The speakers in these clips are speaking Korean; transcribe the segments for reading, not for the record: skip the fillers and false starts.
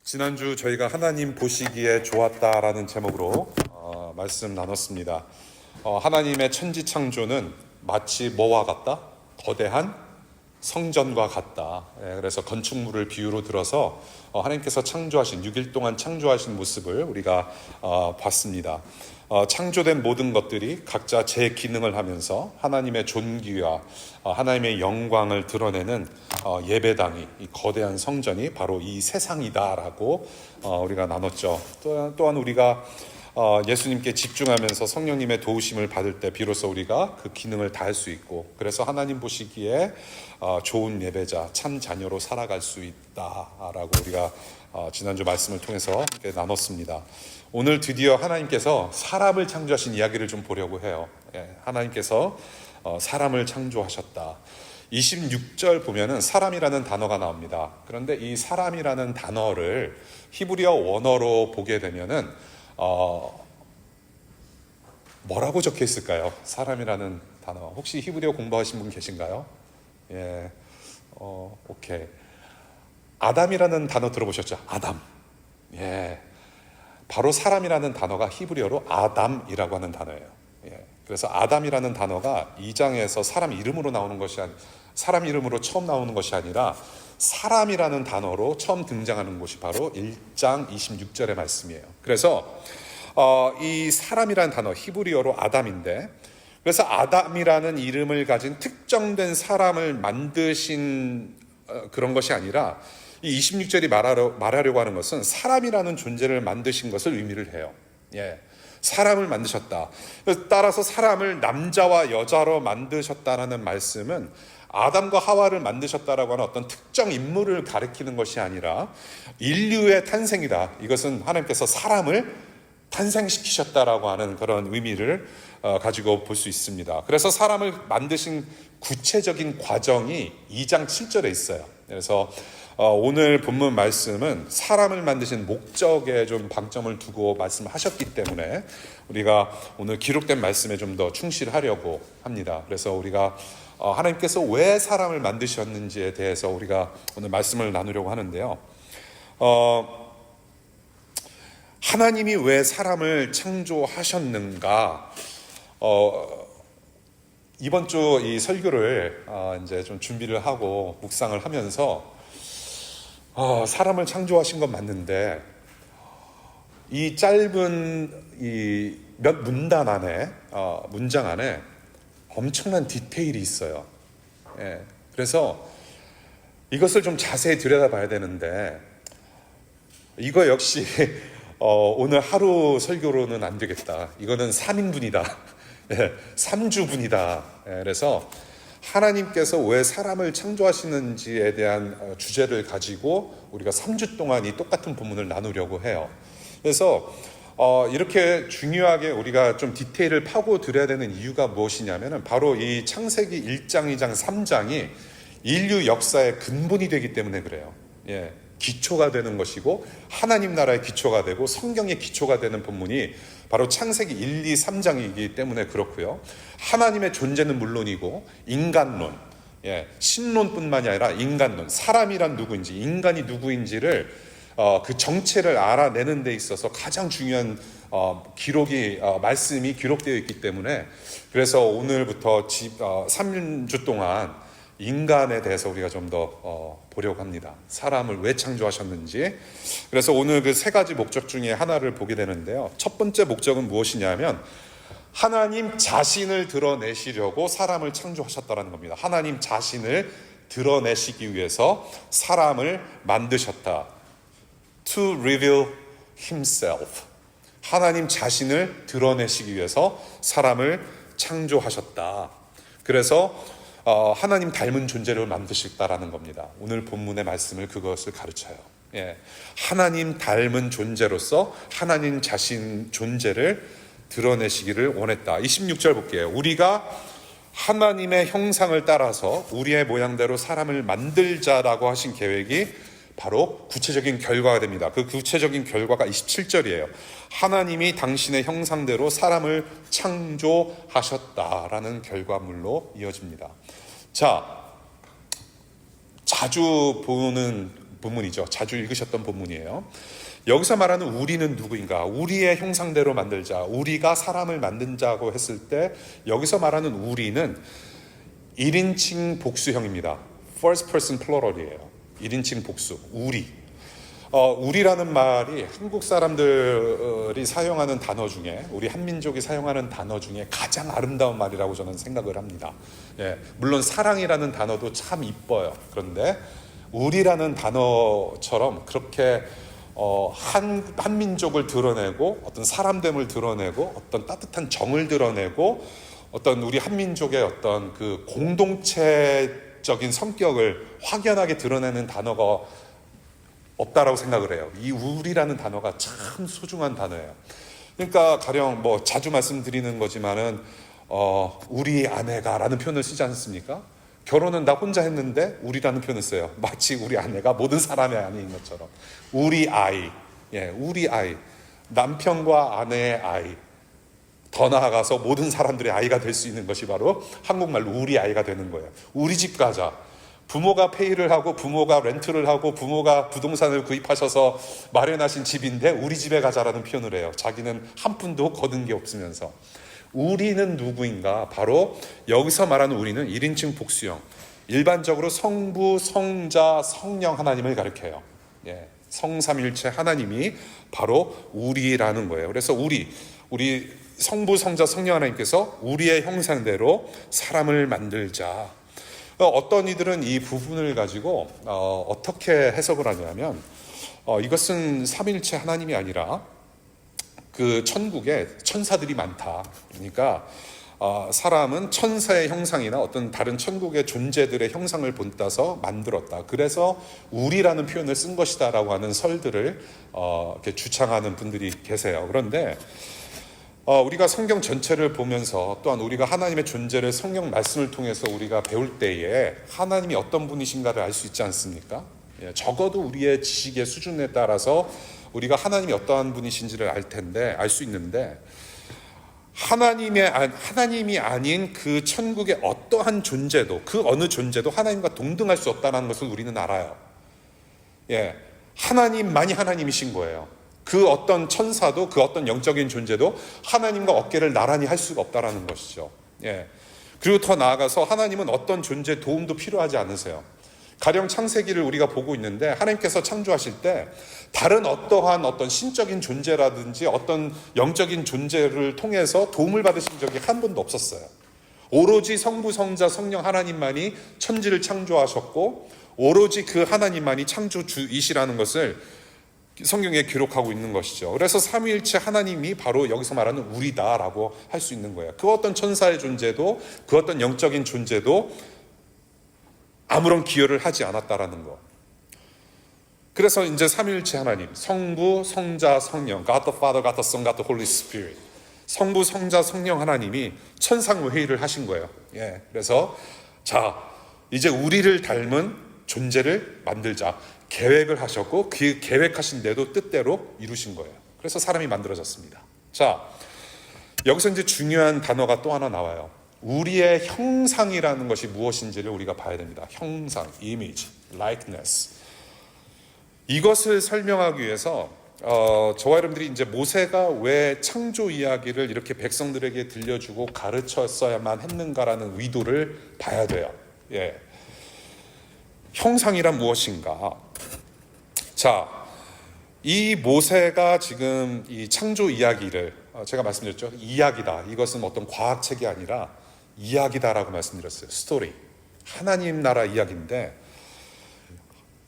지난주 저희가 하나님 보시기에 좋았다라는 제목으로 말씀 나눴습니다. 하나님의 천지 창조는 마치 뭐와 같다? 거대한 성전과 같다. 그래서 건축물을 비유로 들어서 하나님께서 창조하신 6일 동안 창조하신 모습을 우리가 봤습니다. 창조된 모든 것들이 각자 제 기능을 하면서 하나님의 존귀와 하나님의 영광을 드러내는 예배당이, 이 거대한 성전이 바로 이 세상이다라고 우리가 나눴죠. 또한 우리가 예수님께 집중하면서 성령님의 도우심을 받을 때 비로소 우리가 그 기능을 다할 수 있고, 그래서 하나님 보시기에 좋은 예배자, 참 자녀로 살아갈 수 있다라고 우리가 지난주 말씀을 통해서 함께 나눴습니다. 오늘 드디어 하나님께서 사람을 창조하신 이야기를 좀 보려고 해요. 하나님께서 사람을 창조하셨다. 26절 보면은 사람이라는 단어가 나옵니다. 그런데 이 사람이라는 단어를 히브리어 원어로 보게 되면은 뭐라고 적혀 있을까요? 사람이라는 단어. 혹시 히브리어 공부하신 분 계신가요? 예, 오케이. 아담이라는 단어 들어보셨죠? 아담. 예, 바로 사람이라는 단어가 히브리어로 아담이라고 하는 단어예요. 예, 그래서 아담이라는 단어가 2장에서 사람 이름으로 나오는 것이 사람 이름으로 처음 나오는 것이 아니라 사람이라는 단어로 처음 등장하는 곳이 바로 1장 26절의 말씀이에요. 그래서 이 사람이라는 단어 히브리어로 아담인데, 그래서 아담이라는 이름을 가진 특정된 사람을 만드신 그런 것이 아니라 이 26절이 말하려고 하는 것은 사람이라는 존재를 만드신 것을 의미를 해요. 예, 사람을 만드셨다. 따라서 사람을 남자와 여자로 만드셨다라는 말씀은 아담과 하와를 만드셨다라고 하는 어떤 특정 인물을 가리키는 것이 아니라 인류의 탄생이다. 이것은 하나님께서 사람을 탄생시키셨다라고 하는 그런 의미를 가지고 볼 수 있습니다. 그래서 사람을 만드신 구체적인 과정이 2장 7절에 있어요. 그래서 오늘 본문 말씀은 사람을 만드신 목적에 좀 방점을 두고 말씀하셨기 때문에 우리가 오늘 기록된 말씀에 좀 더 충실하려고 합니다. 그래서 우리가 하나님께서 왜 사람을 만드셨는지에 대해서 우리가 오늘 말씀을 나누려고 하는데요. 하나님이 왜 사람을 창조하셨는가? 이번 주 이 설교를 이제 좀 준비를 하고 묵상을 하면서 사람을 창조하신 건 맞는데 이 짧은 이 몇 문단 안에 문장 안에 엄청난 디테일이 있어요. 예, 그래서 이것을 좀 자세히 들여다봐야 되는데 이거 역시 오늘 하루 설교로는 안 되겠다. 이거는 3인분이다. 예, 3주분이다. 예, 그래서 하나님께서 왜 사람을 창조하시는지에 대한 주제를 가지고 우리가 3주 동안 이 똑같은 본문을 나누려고 해요. 그래서 이렇게 중요하게 우리가 좀 디테일을 파고들어야 되는 이유가 무엇이냐면은 바로 이 창세기 1장, 2장, 3장이 인류 역사의 근본이 되기 때문에 그래요. 예, 기초가 되는 것이고 하나님 나라의 기초가 되고 성경의 기초가 되는 본문이 바로 창세기 1, 2, 3장이기 때문에 그렇고요. 하나님의 존재는 물론이고 인간론, 예, 신론뿐만이 아니라 인간론, 사람이란 누구인지, 인간이 누구인지를 그 정체를 알아내는 데 있어서 가장 중요한 기록이 말씀이 기록되어 있기 때문에, 그래서 오늘부터 3주 동안 인간에 대해서 우리가 좀 더 보려고 합니다. 사람을 왜 창조하셨는지. 그래서 오늘 그 세 가지 목적 중에 하나를 보게 되는데요. 첫 번째 목적은 무엇이냐면 하나님 자신을 드러내시려고 사람을 창조하셨다는 겁니다. 하나님 자신을 드러내시기 위해서 사람을 만드셨다. To reveal himself. 하나님 자신을 드러내시기 위해서 사람을 창조하셨다. 그래서 하나님 닮은 존재를 만드셨다라는 겁니다. 오늘 본문의 말씀을 그것을 가르쳐요. 예, 하나님 닮은 존재로서 하나님 자신 존재를 드러내시기를 원했다. 26절 볼게요. 우리가 하나님의 형상을 따라서 우리의 모양대로 사람을 만들자라고 하신 계획이 바로 구체적인 결과가 됩니다. 그 구체적인 결과가 27절이에요. 하나님이 당신의 형상대로 사람을 창조하셨다라는 결과물로 이어집니다. 자, 자주 보는 본문이죠. 자주 읽으셨던 본문이에요. 여기서 말하는 우리는 누구인가? 우리의 형상대로 만들자. 우리가 사람을 만든자고 했을 때 여기서 말하는 우리는 1인칭 복수형입니다. First person plural이에요. 1인칭 복수. 우리. 우리라는 말이 한국 사람들이 사용하는 단어 중에, 우리 한민족이 사용하는 단어 중에 가장 아름다운 말이라고 저는 생각을 합니다. 예, 물론 사랑이라는 단어도 참 이뻐요. 그런데 우리라는 단어처럼 그렇게 한민족을 드러내고 어떤 사람됨을 드러내고 어떤 따뜻한 정을 드러내고 어떤 우리 한민족의 어떤 그 공동체적인 성격을 확연하게 드러내는 단어가 없다라고 생각을 해요. 이 우리라는 단어가 참 소중한 단어예요. 그러니까 가령 뭐 자주 말씀드리는 거지만은 우리 아내가라는 표현을 쓰지 않습니까? 결혼은 나 혼자 했는데 우리라는 표현을 써요. 마치 우리 아내가 모든 사람의 아내인 것처럼. 우리 아이, 예, 우리 아이, 남편과 아내의 아이, 더 나아가서 모든 사람들의 아이가 될 수 있는 것이 바로 한국말로 우리 아이가 되는 거예요. 우리 집 가자. 부모가 페이를 하고 부모가 렌트를 하고 부모가 부동산을 구입하셔서 마련하신 집인데 우리 집에 가자라는 표현을 해요. 자기는 한 푼도 거둔 게 없으면서. 우리는 누구인가? 바로 여기서 말하는 우리는 1인칭 복수형. 일반적으로 성부, 성자, 성령 하나님을 가리켜요. 예, 성삼일체 하나님이 바로 우리라는 거예요. 그래서 우리 성부, 성자, 성령 하나님께서 우리의 형상대로 사람을 만들자. 어떤 이들은 이 부분을 가지고 어떻게 해석을 하냐면 이것은 삼일체 하나님이 아니라 그 천국에 천사들이 많다. 그러니까 사람은 천사의 형상이나 어떤 다른 천국의 존재들의 형상을 본따서 만들었다. 그래서 우리라는 표현을 쓴 것이다라고 하는 설들을 이렇게 주창하는 분들이 계세요. 그런데 우리가 성경 전체를 보면서 또한 우리가 하나님의 존재를 성경 말씀을 통해서 우리가 배울 때에 하나님이 어떤 분이신가를 알 수 있지 않습니까? 예, 적어도 우리의 지식의 수준에 따라서 우리가 하나님이 어떠한 분이신지를 알 수 있는데 하나님이 아닌 그 천국의 어떠한 존재도 그 어느 존재도 하나님과 동등할 수 없다는 것을 우리는 알아요. 예, 하나님만이 하나님이신 거예요. 그 어떤 천사도 그 어떤 영적인 존재도 하나님과 어깨를 나란히 할 수가 없다라는 것이죠. 예. 그리고 더 나아가서 하나님은 어떤 존재 도움도 필요하지 않으세요. 가령 창세기를 우리가 보고 있는데 하나님께서 창조하실 때 다른 어떠한 어떤 신적인 존재라든지 어떤 영적인 존재를 통해서 도움을 받으신 적이 한 번도 없었어요. 오로지 성부, 성자, 성령 하나님만이 천지를 창조하셨고 오로지 그 하나님만이 창조주이시라는 것을 성경에 기록하고 있는 것이죠. 그래서 삼위일체 하나님이 바로 여기서 말하는 우리다라고 할 수 있는 거예요. 그 어떤 천사의 존재도 그 어떤 영적인 존재도 아무런 기여를 하지 않았다라는 거. 그래서 이제 삼위일체 하나님, 성부, 성자, 성령, God the Father, God the Son, God the Holy Spirit. 성부, 성자, 성령 하나님이 천상회의를 하신 거예요. 예, 그래서 자, 이제 우리를 닮은 존재를 만들자. 계획을 하셨고 그 계획하신 대로 뜻대로 이루신 거예요. 그래서 사람이 만들어졌습니다. 자, 여기서 이제 중요한 단어가 또 하나 나와요. 우리의 형상이라는 것이 무엇인지를 우리가 봐야 됩니다. 형상, image, likeness. 이것을 설명하기 위해서 저와 여러분들이 이제 모세가 왜 창조 이야기를 이렇게 백성들에게 들려주고 가르쳤어야만 했는가라는 의도를 봐야 돼요. 예. 형상이란 무엇인가? 자, 이 모세가 지금 이 창조 이야기를 제가 말씀드렸죠. 이야기다. 이것은 어떤 과학책이 아니라 이야기다라고 말씀드렸어요. 스토리. 하나님 나라 이야기인데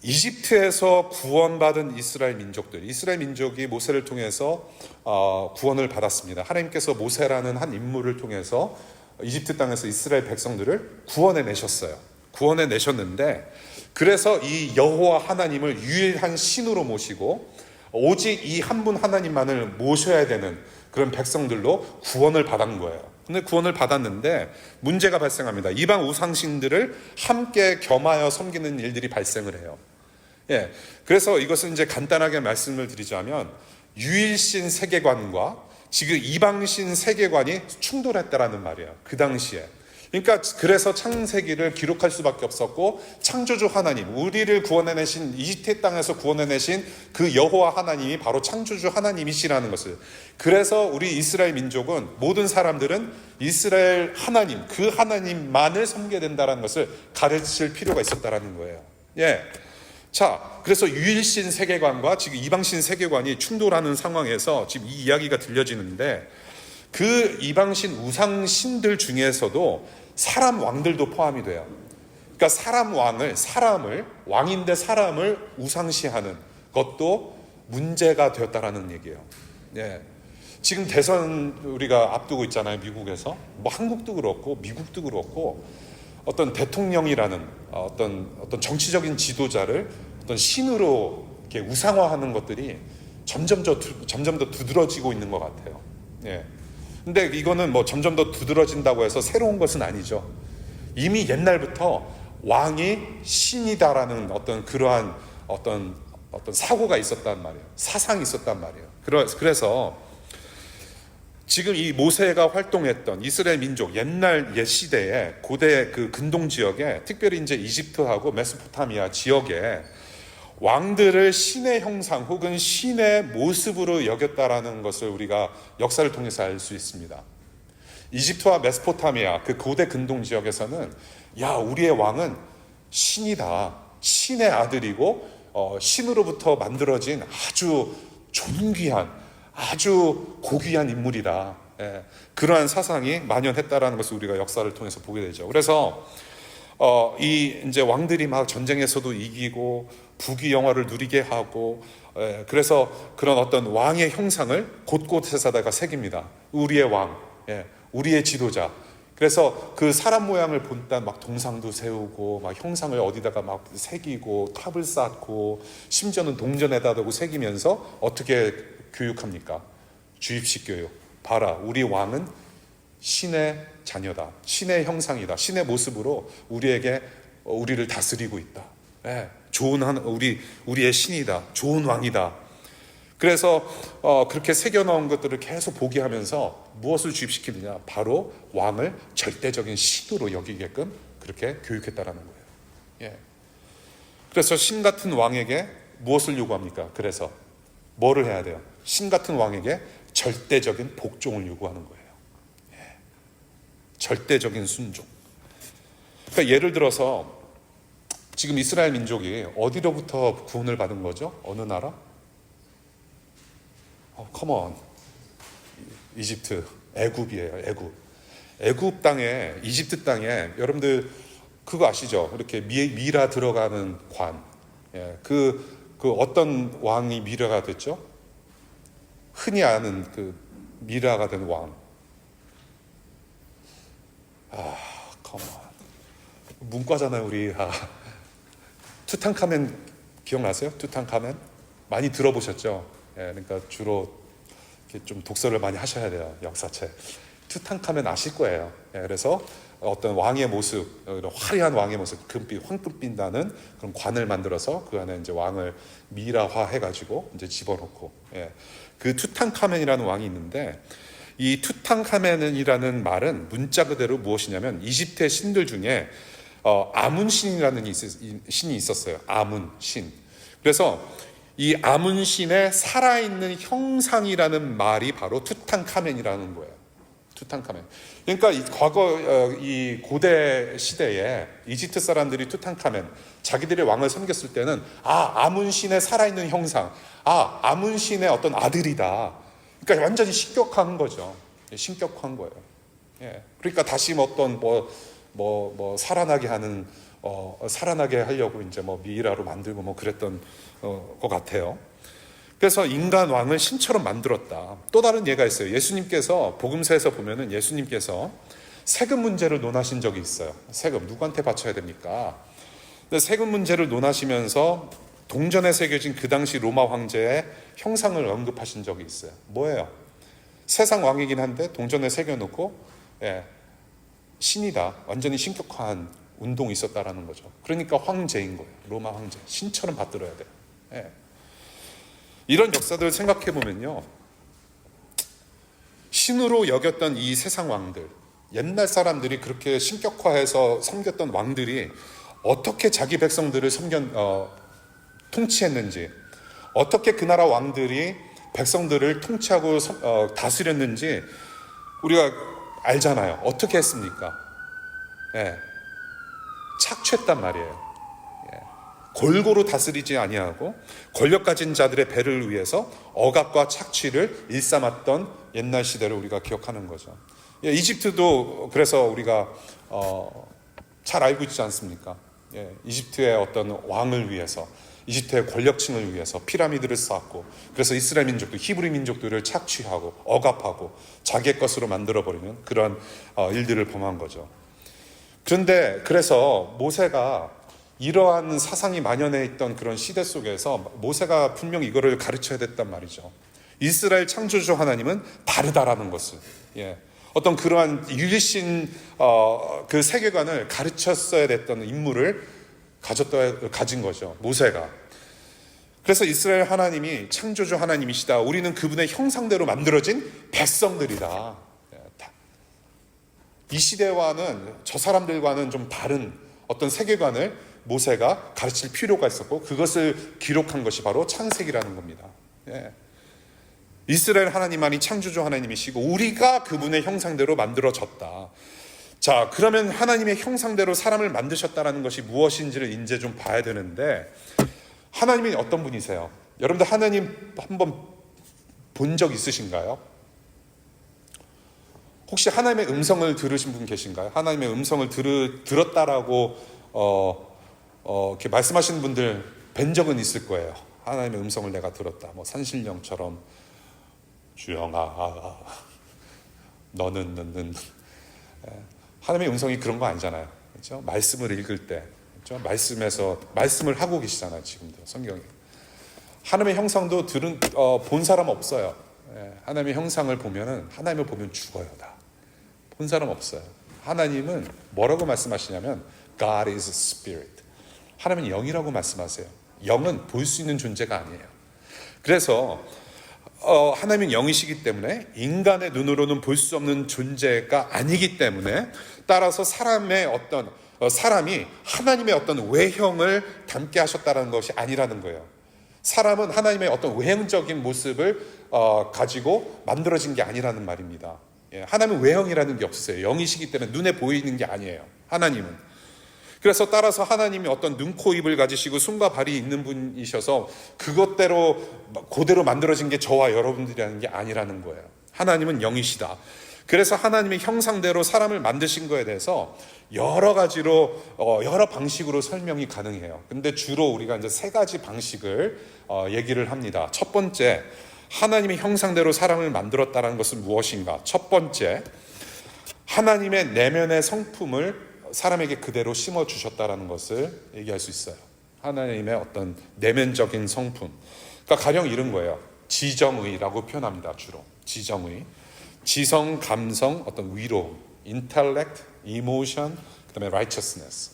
이집트에서 구원받은 이스라엘 민족이 모세를 통해서 구원을 받았습니다. 하나님께서 모세라는 한 인물을 통해서 이집트 땅에서 이스라엘 백성들을 구원해 내셨는데 그래서 이 여호와 하나님을 유일한 신으로 모시고 오직 이 한 분 하나님만을 모셔야 되는 그런 백성들로 구원을 받은 거예요. 근데 구원을 받았는데 문제가 발생합니다. 이방 우상신들을 함께 겸하여 섬기는 일들이 발생을 해요. 예, 그래서 이것은 이제 간단하게 말씀을 드리자면 유일신 세계관과 지금 이방신 세계관이 충돌했다라는 말이에요. 그 당시에 그러니까 그래서 창세기를 기록할 수밖에 없었고, 창조주 하나님, 우리를 구원해내신, 이집트 땅에서 구원해내신 그 여호와 하나님이 바로 창조주 하나님이시라는 것을, 그래서 우리 이스라엘 민족은, 모든 사람들은 이스라엘 하나님, 그 하나님만을 섬겨야 된다는 것을 가르칠 필요가 있었다는 거예요. 예. 자, 그래서 유일신 세계관과 지금 이방신 세계관이 충돌하는 상황에서 지금 이 이야기가 들려지는데, 그 이방신 우상신들 중에서도 사람 왕들도 포함이 돼요. 그러니까 사람을 왕인데 사람을 우상시하는 것도 문제가 되었다라는 얘기예요. 예. 지금 대선 우리가 앞두고 있잖아요. 미국에서. 뭐 한국도 그렇고 미국도 그렇고, 어떤 대통령이라는 어떤 정치적인 지도자를 어떤 신으로 이렇게 우상화하는 것들이 점점 더 두드러지고 있는 것 같아요. 예. 근데 이거는 뭐 점점 더 두드러진다고 해서 새로운 것은 아니죠. 이미 옛날부터 왕이 신이다라는 어떤 그러한 어떤 사고가 있었단 말이에요. 사상이 있었단 말이에요. 그래서 지금 이 모세가 활동했던 이스라엘 민족 옛 시대에 고대 그 근동 지역에, 특별히 이제 이집트하고 메소포타미아 지역에 왕들을 신의 형상 혹은 신의 모습으로 여겼다라는 것을 우리가 역사를 통해서 알 수 있습니다. 이집트와 메소포타미아 그 고대 근동 지역에서는, 야, 우리의 왕은 신이다, 신의 아들이고 신으로부터 만들어진 아주 존귀한, 아주 고귀한 인물이다. 예, 그러한 사상이 만연했다라는 것을 우리가 역사를 통해서 보게 되죠. 그래서 이 이제 왕들이 막 전쟁에서도 이기고 부귀 영화를 누리게 하고, 그래서 그런 어떤 왕의 형상을 곳곳에서다가 새깁니다. 우리의 왕, 우리의 지도자. 그래서 그 사람 모양을 본딴 막 동상도 세우고, 막 형상을 어디다가 막 새기고, 탑을 쌓고, 심지어는 동전에다 두고 새기면서 어떻게 교육합니까? 주입식 교육. 봐라, 우리 왕은 신의 자녀다, 신의 형상이다, 신의 모습으로 우리를 다스리고 있다. 좋은 우리의 신이다, 좋은 왕이다. 그래서 그렇게 새겨놓은 것들을 계속 보게 하면서 무엇을 주입시키느냐? 바로 왕을 절대적인 신으로 여기게끔 그렇게 교육했다라는 거예요. 예. 그래서 신 같은 왕에게 무엇을 요구합니까? 그래서 뭐를 해야 돼요? 신 같은 왕에게 절대적인 복종을 요구하는 거예요. 절대적인 순종. 그러니까 예를 들어서 지금 이스라엘 민족이 어디로부터 구원을 받은 거죠? 어느 나라? 컴온. 이집트, 애굽이에요. 애굽 땅에, 이집트 땅에, 여러분들 그거 아시죠? 이렇게 미라 들어가는 관. 그 어떤 왕이 미라가 됐죠? 흔히 아는 그 미라가 된 왕. 컴온. 문과잖아요, 우리. 투탕카멘 기억나세요? 투탕카멘? 많이 들어보셨죠? 그러니까 주로 이렇게 좀 독서를 많이 하셔야 돼요, 역사책. 투탕카멘 아실 거예요. 그래서 어떤 왕의 모습, 화려한 왕의 모습, 황금빛 나는 그런 관을 만들어서 그 안에 이제 왕을 미라화 해가지고 이제 집어넣고, 그 투탕카멘이라는 왕이 있는데, 이 투탕카멘이라는 말은 문자 그대로 무엇이냐면, 이집트의 신들 중에 아문 신이라는 신이 있었어요. 아문 신. 그래서 이 아문 신의 살아있는 형상이라는 말이 바로 투탕카멘이라는 거예요. 투탕카멘. 그러니까 과거 이 고대 시대에 이집트 사람들이 투탕카멘, 자기들의 왕을 섬겼을 때는 아문 신의 살아있는 형상, 아문 신의 어떤 아들이다. 그러니까 완전히 신격한 거죠. 신격한 거예요. 그러니까 다시 어떤 살아나게 하는 살아나게 하려고 이제 미이라로 만들고 그랬던 것 같아요. 그래서 인간 왕을 신처럼 만들었다. 또 다른 예가 있어요. 예수님께서 복음서에서 보면은 예수님께서 세금 문제를 논하신 적이 있어요. 세금 누구한테 바쳐야 됩니까? 근데 세금 문제를 논하시면서 동전에 새겨진 그 당시 로마 황제의 형상을 언급하신 적이 있어요. 뭐예요? 세상 왕이긴 한데 동전에 새겨놓고 신이다, 완전히 신격화한 운동이 있었다라는 거죠. 그러니까 황제인 거예요. 로마 황제, 신처럼 받들어야 돼요. 이런 역사들을 생각해 보면요, 신으로 여겼던 이 세상 왕들, 옛날 사람들이 그렇게 신격화해서 섬겼던 왕들이 어떻게 자기 백성들을 통치했는지, 어떻게 그 나라 왕들이 백성들을 통치하고 다스렸는지 우리가 알잖아요. 어떻게 했습니까? 예, 착취했단 말이에요. 예, 골고루 다스리지 아니하고 권력 가진 자들의 배를 위해서 억압과 착취를 일삼았던 옛날 시대를 우리가 기억하는 거죠. 예, 이집트도 그래서 우리가 잘 알고 있지 않습니까? 예, 이집트의 어떤 왕을 위해서, 이집트의 권력층을 위해서 피라미드를 쌓았고, 그래서 이스라엘 민족도 히브리 민족들을 착취하고 억압하고 자기의 것으로 만들어버리는 그런 일들을 범한 거죠. 그런데 그래서 모세가 이러한 사상이 만연해 있던 그런 시대 속에서 모세가 분명히 이거를 가르쳐야 됐단 말이죠. 이스라엘 창조주 하나님은 다르다라는 것을, 예, 어떤 그러한 유일신 그 세계관을 가르쳤어야 됐던 인물을 가진 거죠, 모세가. 그래서 이스라엘 하나님이 창조주 하나님이시다, 우리는 그분의 형상대로 만들어진 백성들이다, 이 시대와는, 저 사람들과는 좀 다른 어떤 세계관을 모세가 가르칠 필요가 있었고, 그것을 기록한 것이 바로 창세기라는 겁니다. 예. 이스라엘 하나님만이 창조주 하나님이시고 우리가 그분의 형상대로 만들어졌다. 자, 그러면 하나님의 형상대로 사람을 만드셨다는 것이 무엇인지를 이제 좀 봐야 되는데, 하나님이 어떤 분이세요? 여러분들 하나님 한번 본 적 있으신가요? 혹시 하나님의 음성을 들으신 분 계신가요? 하나님의 음성을 들었다라고 이렇게 말씀하시는 분들 뵌 적은 있을 거예요. 하나님의 음성을 내가 들었다. 뭐 산신령처럼 주영아, 너는 하나님의 음성이 그런 거 아니잖아요. 그렇죠? 말씀을 읽을 때, 그렇죠? 말씀을 하고 계시잖아요. 지금도 성경에 하나님의 형상도 본 사람 없어요. 예, 하나님의 형상을 보면은, 하나님을 보면 죽어요. 다 본 사람 없어요. 하나님은 뭐라고 말씀하시냐면 God is Spirit. 하나님은 영이라고 말씀하세요. 영은 볼 수 있는 존재가 아니에요. 그래서 하나님은 영이시기 때문에 인간의 눈으로는 볼 수 없는 존재가 아니기 때문에, 따라서 사람이 하나님의 어떤 외형을 담게 하셨다는 것이 아니라는 거예요. 사람은 하나님의 어떤 외형적인 모습을 가지고 만들어진 게 아니라는 말입니다. 예, 하나님은 외형이라는 게 없어요. 영이시기 때문에 눈에 보이는 게 아니에요, 하나님은. 그래서 따라서 하나님이 어떤 눈, 코, 입을 가지시고 손과 발이 있는 분이셔서 그것대로 그대로 만들어진 게 저와 여러분들이라는 게 아니라는 거예요. 하나님은 영이시다. 그래서 하나님의 형상대로 사람을 만드신 거에 대해서 여러 가지로 여러 방식으로 설명이 가능해요. 근데 주로 우리가 이제 세 가지 방식을 얘기를 합니다. 첫 번째, 하나님의 형상대로 사람을 만들었다는 것은 무엇인가? 첫 번째, 하나님의 내면의 성품을 사람에게 그대로 심어주셨다는 것을 얘기할 수 있어요. 하나님의 어떤 내면적인 성품. 그러니까 가령 이런 거예요. 지정의라고 표현합니다. 주로 지정의, 지성, 감성, 어떤 위로움, intellect, emotion, 그다음에 righteousness,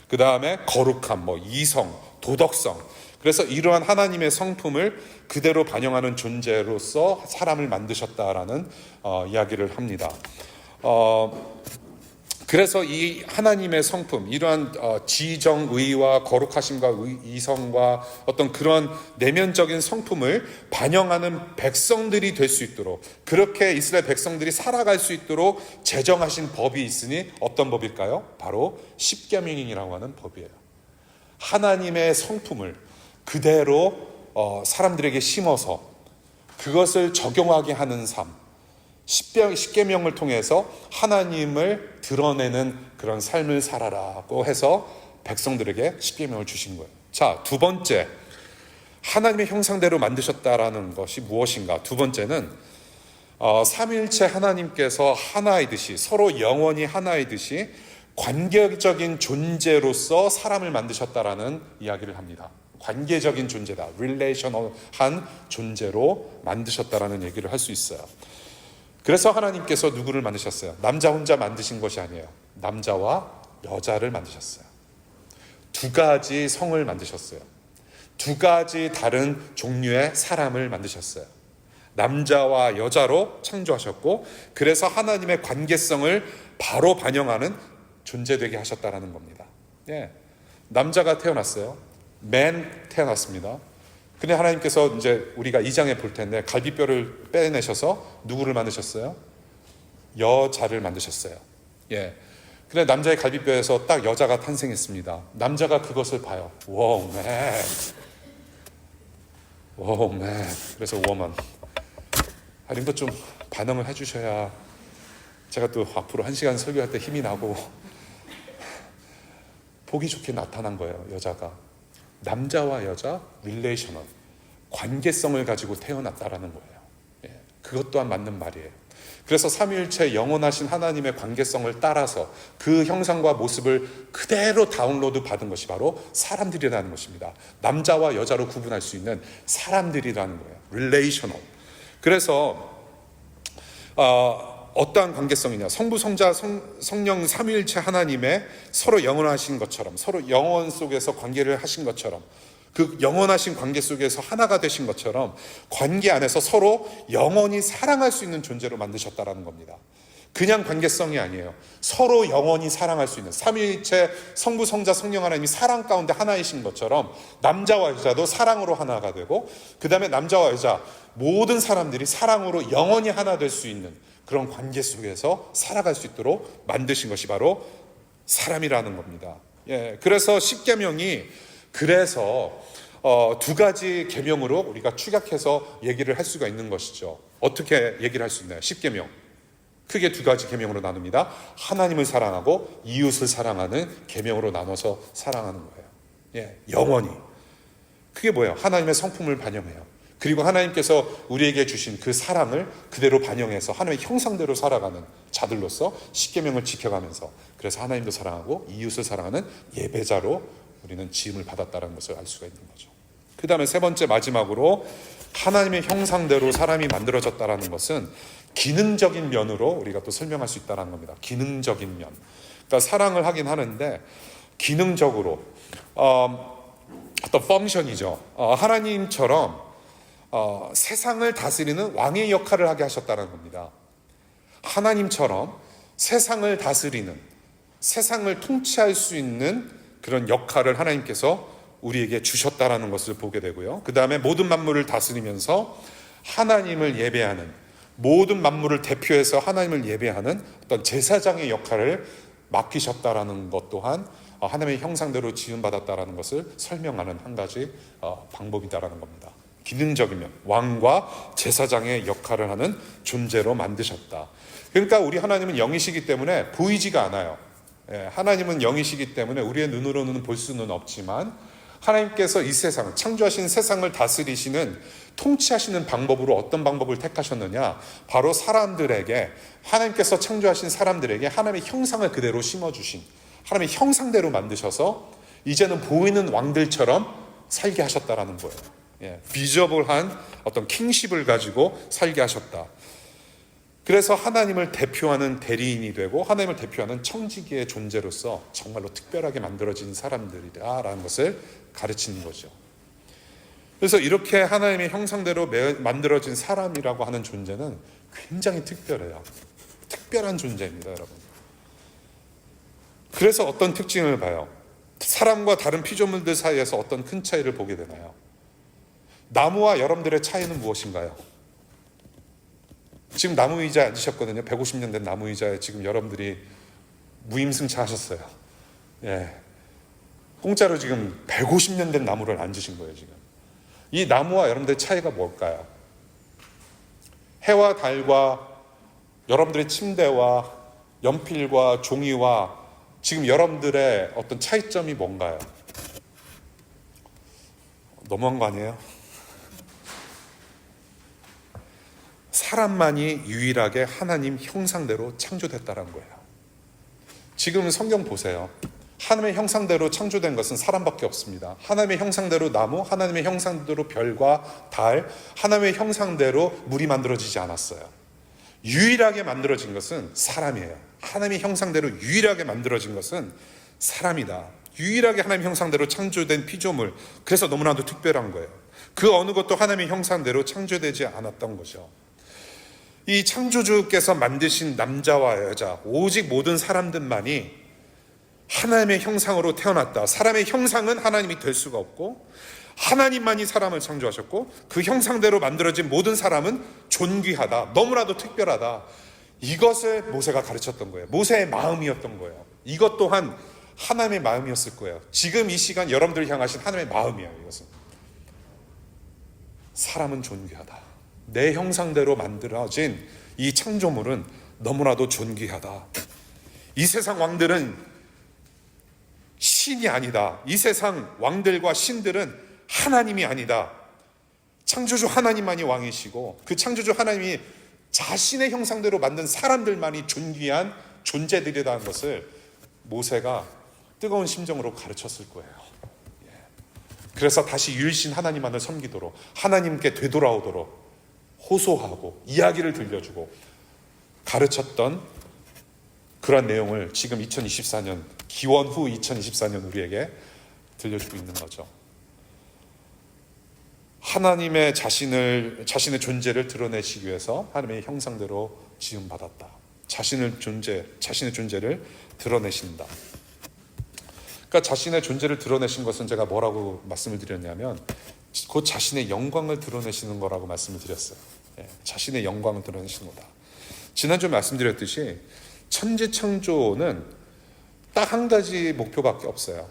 그 다음에 거룩함, 이성, 도덕성. 그래서 이러한 하나님의 성품을 그대로 반영하는 존재로서 사람을 만드셨다라는 이야기를 합니다. 그래서 이 하나님의 성품, 이러한 지정의와 거룩하심과 이성과 어떤 그런 내면적인 성품을 반영하는 백성들이 될 수 있도록, 그렇게 이스라엘 백성들이 살아갈 수 있도록 제정하신 법이 있으니 어떤 법일까요? 바로 십계명이라고 하는 법이에요. 하나님의 성품을 그대로 사람들에게 심어서 그것을 적용하게 하는 삶, 십계명을 통해서 하나님을 드러내는 그런 삶을 살아라고 해서 백성들에게 십계명을 주신 거예요. 자, 두 번째, 하나님의 형상대로 만드셨다라는 것이 무엇인가? 두 번째는 삼위일체 하나님께서 하나이듯이, 서로 영원히 하나이듯이 관계적인 존재로서 사람을 만드셨다라는 이야기를 합니다. 관계적인 존재다, 릴레이셔널한 존재로 만드셨다라는 얘기를 할 수 있어요. 그래서 하나님께서 누구를 만드셨어요? 남자 혼자 만드신 것이 아니에요. 남자와 여자를 만드셨어요. 두 가지 성을 만드셨어요. 두 가지 다른 종류의 사람을 만드셨어요. 남자와 여자로 창조하셨고, 그래서 하나님의 관계성을 바로 반영하는 존재 되게 하셨다라는 겁니다. 예, 남자가 태어났어요. 맨 태어났습니다. 근데 하나님께서 이제 우리가 2장에 볼 텐데 갈비뼈를 빼내셔서 누구를 만드셨어요? 여자를 만드셨어요. 예. 근데 남자의 갈비뼈에서 딱 여자가 탄생했습니다. 남자가 그것을 봐요. 와우, 맨. 와우, 맨. 그래서 워먼. 하나님도 좀 반응을 해주셔야 제가 또 앞으로 1시간 설교할 때 힘이 나고 보기 좋게 나타난 거예요. 여자가. 남자와 여자 릴레이셔널, 관계성을 가지고 태어났다라는 거예요. 예, 그것 또한 맞는 말이에요. 그래서 삼위일체 영원하신 하나님의 관계성을 따라서 그 형상과 모습을 그대로 다운로드 받은 것이 바로 사람들이라는 것입니다. 남자와 여자로 구분할 수 있는 사람들이라는 거예요. 릴레이셔널. 그래서 어떠한 관계성이냐, 성부, 성자, 성령 삼위일체 하나님의 서로 영원하신 것처럼, 서로 영원 속에서 관계를 하신 것처럼, 그 영원하신 관계 속에서 하나가 되신 것처럼 관계 안에서 서로 영원히 사랑할 수 있는 존재로 만드셨다라는 겁니다. 그냥 관계성이 아니에요. 서로 영원히 사랑할 수 있는, 삼위일체 성부, 성자, 성령 하나님이 사랑 가운데 하나이신 것처럼 남자와 여자도 사랑으로 하나가 되고, 그 다음에 남자와 여자 모든 사람들이 사랑으로 영원히 하나 될 수 있는 그런 관계 속에서 살아갈 수 있도록 만드신 것이 바로 사람이라는 겁니다. 예, 그래서 십계명이 그래서 두 가지 계명으로 우리가 축약해서 얘기를 할 수가 있는 것이죠. 어떻게 얘기를 할 수 있나요? 십계명 크게 두 가지 계명으로 나눕니다. 하나님을 사랑하고 이웃을 사랑하는 계명으로 나눠서 사랑하는 거예요. 예, 영원히. 그게 뭐예요? 하나님의 성품을 반영해요. 그리고 하나님께서 우리에게 주신 그 사랑을 그대로 반영해서 하나님의 형상대로 살아가는 자들로서 십계명을 지켜가면서, 그래서 하나님도 사랑하고 이웃을 사랑하는 예배자로 우리는 지음을 받았다는 것을 알 수가 있는 거죠. 그 다음에 세 번째, 마지막으로 하나님의 형상대로 사람이 만들어졌다는 것은 기능적인 면으로 우리가 또 설명할 수 있다는 겁니다. 기능적인 면. 그러니까 사랑을 하긴 하는데 기능적으로 어떤 펑션이죠. 하나님처럼 세상을 다스리는 왕의 역할을 하게 하셨다는 겁니다. 하나님처럼 세상을 다스리는, 세상을 통치할 수 있는 그런 역할을 하나님께서 우리에게 주셨다라는 것을 보게 되고요. 그 다음에 모든 만물을 다스리면서 하나님을 예배하는, 모든 만물을 대표해서 하나님을 예배하는 어떤 제사장의 역할을 맡기셨다라는 것 또한 하나님의 형상대로 지음받았다라는 것을 설명하는 한 가지 방법이다라는 겁니다. 기능적인 면, 왕과 제사장의 역할을 하는 존재로 만드셨다. 그러니까 우리 하나님은 영이시기 때문에 보이지가 않아요. 하나님은 영이시기 때문에 우리의 눈으로는 볼 수는 없지만 하나님께서 이 세상, 창조하신 세상을 다스리시는, 통치하시는 방법으로 어떤 방법을 택하셨느냐, 바로 사람들에게, 하나님께서 창조하신 사람들에게 하나님의 형상을 그대로 심어주신, 하나님의 형상대로 만드셔서 이제는 보이는 왕들처럼 살게 하셨다라는 거예요. 비저블한 어떤 킹십을 가지고 살게 하셨다. 그래서 하나님을 대표하는 대리인이 되고 하나님을 대표하는 청지기의 존재로서 정말로 특별하게 만들어진 사람들이라는 것을 가르치는 거죠. 그래서 이렇게 하나님의 형상대로 만들어진 사람이라고 하는 존재는 굉장히 특별해요. 특별한 존재입니다, 여러분. 그래서 어떤 특징을 봐요? 사람과 다른 피조물들 사이에서 어떤 큰 차이를 보게 되나요? 나무와 여러분들의 차이는 무엇인가요? 지금 나무 의자에 앉으셨거든요. 150년 된 나무 의자에 지금 여러분들이 무임승차 하셨어요. 예. 공짜로 지금 150년 된 나무를 앉으신 거예요, 지금. 이 나무와 여러분들의 차이가 뭘까요? 해와 달과 여러분들의 침대와 연필과 종이와 지금 여러분들의 어떤 차이점이 뭔가요? 너무한 거 아니에요? 사람만이 유일하게 하나님 형상대로 창조됐다는 거예요. 지금 성경 보세요. 하나님의 형상대로 창조된 것은 사람밖에 없습니다. 하나님의 형상대로 나무, 하나님의 형상대로 별과 달, 하나님의 형상대로 물이 만들어지지 않았어요. 유일하게 만들어진 것은 사람이에요. 하나님의 형상대로 유일하게 만들어진 것은 사람이다. 유일하게 하나님 형상대로 창조된 피조물. 그래서 너무나도 특별한 거예요. 그 어느 것도 하나님의 형상대로 창조되지 않았던 거죠. 이 창조주께서 만드신 남자와 여자, 오직 모든 사람들만이 하나님의 형상으로 태어났다. 사람의 형상은 하나님이 될 수가 없고 하나님만이 사람을 창조하셨고 그 형상대로 만들어진 모든 사람은 존귀하다. 너무나도 특별하다. 이것을 모세가 가르쳤던 거예요. 모세의 마음이었던 거예요. 이것 또한 하나님의 마음이었을 거예요. 지금 이 시간 여러분들을 향하신 하나님의 마음이에요. 이것은 사람은 존귀하다. 내 형상대로 만들어진 이 창조물은 너무나도 존귀하다. 이 세상 왕들은 신이 아니다. 이 세상 왕들과 신들은 하나님이 아니다. 창조주 하나님만이 왕이시고 그 창조주 하나님이 자신의 형상대로 만든 사람들만이 존귀한 존재들이라는 것을 모세가 뜨거운 심정으로 가르쳤을 거예요. 그래서 다시 유일신 하나님만을 섬기도록, 하나님께 되돌아오도록 호소하고 이야기를 들려주고 가르쳤던 그런 내용을 지금 2024년, 기원 후 2024년 우리에게 들려주고 있는 거죠. 하나님의 자신의 존재를 드러내시기 위해서 하나님의 형상대로 지음받았다. 자신의 존재를 드러내신다. 그러니까 자신의 존재를 드러내신 것은 제가 뭐라고 말씀을 드렸냐면 곧 자신의 영광을 드러내시는 거라고 말씀을 드렸어요. 자신의 영광을 드러내시는 거다. 지난주에 말씀드렸듯이 천지창조는 딱 한 가지 목표밖에 없어요.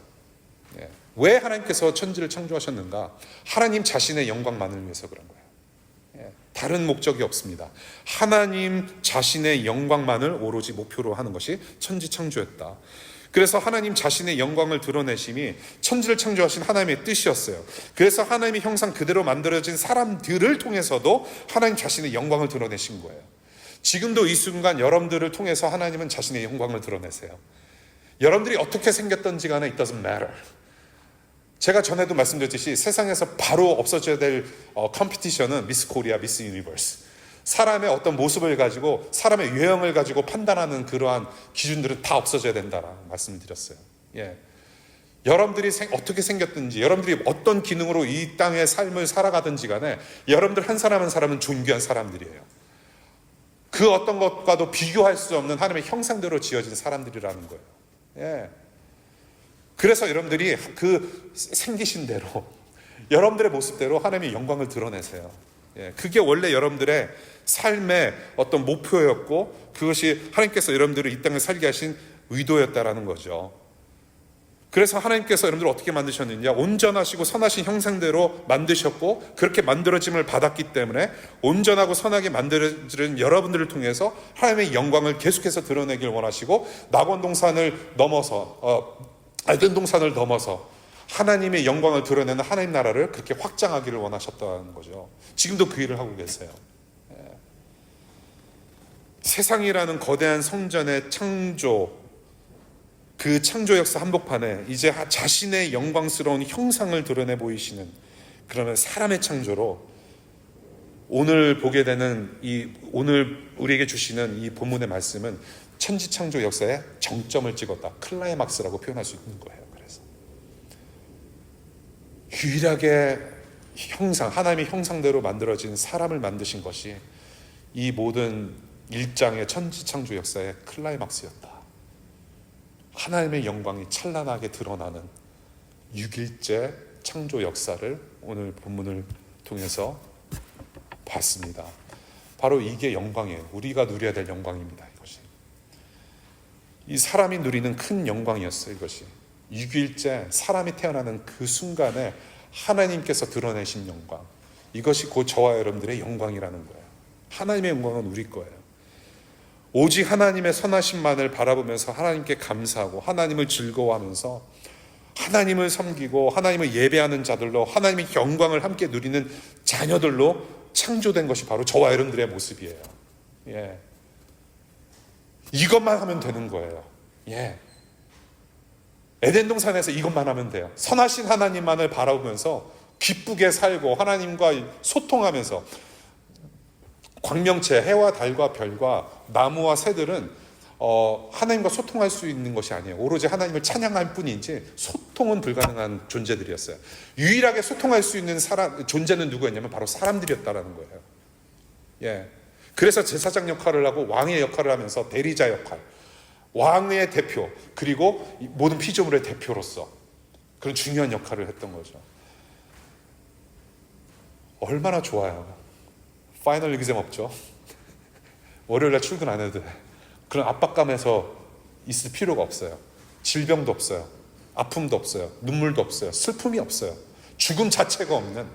왜 하나님께서 천지를 창조하셨는가? 하나님 자신의 영광만을 위해서 그런 거예요. 다른 목적이 없습니다. 하나님 자신의 영광만을 오로지 목표로 하는 것이 천지창조였다. 그래서 하나님 자신의 영광을 드러내심이 천지를 창조하신 하나님의 뜻이었어요. 그래서 하나님의 형상 그대로 만들어진 사람들을 통해서도 하나님 자신의 영광을 드러내신 거예요. 지금도 이 순간 여러분들을 통해서 하나님은 자신의 영광을 드러내세요. 여러분들이 어떻게 생겼던지 간에 it doesn't matter. 제가 전에도 말씀드렸듯이 세상에서 바로 없어져야 될 컴피티션은 미스 코리아, 미스 유니버스. 사람의 어떤 모습을 가지고 사람의 유형을 가지고 판단하는 그러한 기준들은 다 없어져야 된다라고 말씀을 드렸어요. 여러분들이 어떻게 생겼든지 여러분들이 어떤 기능으로 이 땅의 삶을 살아가든지 간에 여러분들 한 사람 한 사람은 존귀한 사람들이에요. 그 어떤 것과도 비교할 수 없는 하나님의 형상대로 지어진 사람들이라는 거예요. 그래서 여러분들이 그 생기신 대로 여러분들의 모습대로 하나님의 영광을 드러내세요. 그게 원래 여러분들의 삶의 어떤 목표였고 그것이 하나님께서 여러분들을 이 땅에 살게 하신 의도였다라는 거죠. 그래서 하나님께서 여러분들을 어떻게 만드셨느냐? 온전하시고 선하신 형상대로 만드셨고 그렇게 만들어짐을 받았기 때문에 온전하고 선하게 만들어진 여러분들을 통해서 하나님의 영광을 계속해서 드러내길 원하시고 낙원동산을 넘어서 에덴동산을 넘어서 하나님의 영광을 드러내는 하나님 나라를 그렇게 확장하기를 원하셨다는 거죠. 지금도 그 일을 하고 계세요. 세상이라는 거대한 성전의 창조, 그 창조 역사 한복판에 이제 자신의 영광스러운 형상을 드러내 보이시는 그러면 사람의 창조로 오늘 보게 되는 오늘 우리에게 주시는 이 본문의 말씀은 천지 창조 역사에 정점을 찍었다. 클라이막스라고 표현할 수 있는 거예요. 그래서 유일하게 하나님의 형상대로 만들어진 사람을 만드신 것이 이 모든 일장의 천지 창조 역사의 클라이막스였다. 하나님의 영광이 찬란하게 드러나는 6일째 창조 역사를 오늘 본문을 통해서 봤습니다. 바로 이게 영광이에요. 우리가 누려야 될 영광입니다. 이것이 이 사람이 누리는 큰 영광이었어요. 이것이 6일째 사람이 태어나는 그 순간에 하나님께서 드러내신 영광, 이것이 곧 저와 여러분들의 영광이라는 거예요. 하나님의 영광은 우리 거예요. 오직 하나님의 선하심만을 바라보면서 하나님께 감사하고 하나님을 즐거워하면서 하나님을 섬기고 하나님을 예배하는 자들로 하나님의 영광을 함께 누리는 자녀들로 창조된 것이 바로 저와 여러분들의 모습이에요. 이것만 하면 되는 거예요. 에덴 동산에서 이것만 하면 돼요. 선하신 하나님만을 바라보면서 기쁘게 살고 하나님과 소통하면서 광명체, 해와 달과 별과 나무와 새들은 하나님과 소통할 수 있는 것이 아니에요. 오로지 하나님을 찬양할 뿐이지 소통은 불가능한 존재들이었어요. 유일하게 소통할 수 있는 존재는 누구였냐면 바로 사람들이었다라는 거예요. 예. 그래서 제사장 역할을 하고 왕의 역할을 하면서 대리자 역할, 왕의 대표, 그리고 모든 피조물의 대표로서 그런 중요한 역할을 했던 거죠. 얼마나 좋아요. 파이널 exam 없죠. 월요일날 출근 안 해도 돼. 그런 압박감에서 있을 필요가 없어요. 질병도 없어요. 아픔도 없어요. 눈물도 없어요. 슬픔이 없어요. 죽음 자체가 없는,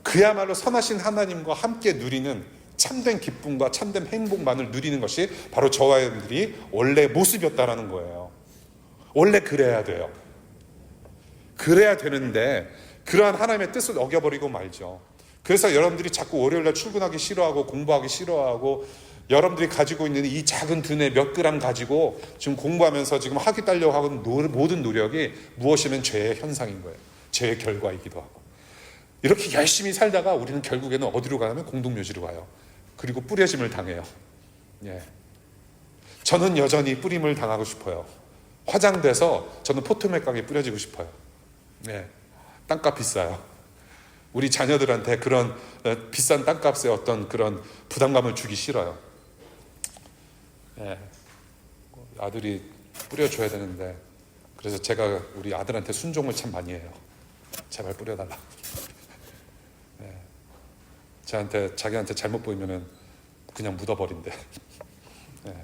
그야말로 선하신 하나님과 함께 누리는 참된 기쁨과 참된 행복만을 누리는 것이 바로 저와 여러분들이 원래 모습이었다라는 거예요. 원래 그래야 돼요. 그래야 되는데 그러한 하나님의 뜻을 어겨버리고 말죠. 그래서 여러분들이 자꾸 월요일날 출근하기 싫어하고 공부하기 싫어하고, 여러분들이 가지고 있는 이 작은 두뇌 몇 그램 가지고 지금 공부하면서 지금 학위 따려고 하는 모든 노력이 무엇이면 죄의 현상인 거예요. 죄의 결과이기도 하고. 이렇게 열심히 살다가 우리는 결국에는 어디로 가냐면 공동묘지로 가요. 그리고 뿌려짐을 당해요. 예. 저는 여전히 뿌림을 당하고 싶어요. 화장돼서 저는 포토맥 강에 뿌려지고 싶어요. 예. 땅값 비싸요. 우리 자녀들한테 그런 비싼 땅값에 어떤 그런 부담감을 주기 싫어요. 예. 아들이 뿌려줘야 되는데, 그래서 제가 우리 아들한테 순종을 참 많이 해요. 제발 뿌려달라. 예. 자기한테 잘못 보이면은 그냥 묻어버린대. 예.